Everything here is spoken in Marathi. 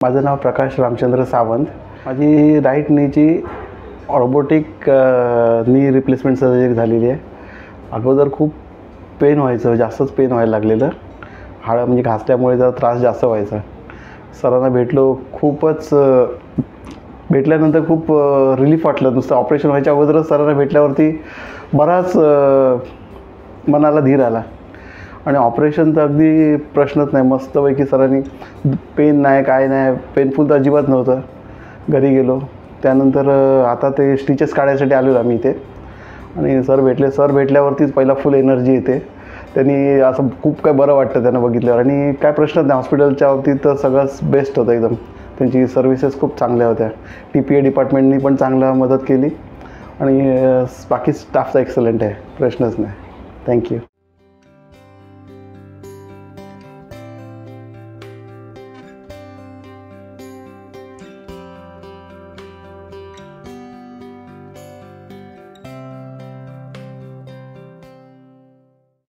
माझं नाव प्रकाश रामचंद्र सावंत। माझी राईट नीची ऑर्बोटिक नी रिप्लेसमेंट सर्जरी झालेली आहे। अगोदर खूप पेन व्हायचं, जास्तच पेन व्हायला लागलेलं। हाडं म्हणजे घासल्यामुळे जरा त्रास जास्त व्हायचा। सरांना भेटलो, खूपच भेटल्यानंतर खूप रिलीफ वाटलं। नुसतं ऑपरेशन व्हायच्या अगोदरच सरांना भेटल्यावरती बराच मनाला धीर आला आणि ऑपरेशन तर अगदी प्रश्नच नाही। मस्तपैकी सरांनी पेन नाही, काय नाही, पेनफुल तर अजिबात नव्हतं। घरी गेलो त्यानंतर आता ते स्टिचेस काढायसाठी आलेलो आम्ही इथे आणि सर भेटल्यावरतीच पहिला फुल एनर्जी येते। त्यांनी असं खूप काय बरं वाटतं त्यांना बघितल्यावर आणि काय प्रश्नच नाही। हॉस्पिटलच्या बाबतीत तर सगळंच बेस्ट होतं एकदम। त्यांची सर्व्हिसेस खूप चांगल्या होत्या। TPA डिपार्टमेंटनी पण चांगला मदत केली आणि बाकी स्टाफचा एक्सलंट आहे, प्रश्नच नाही। थँक्यू।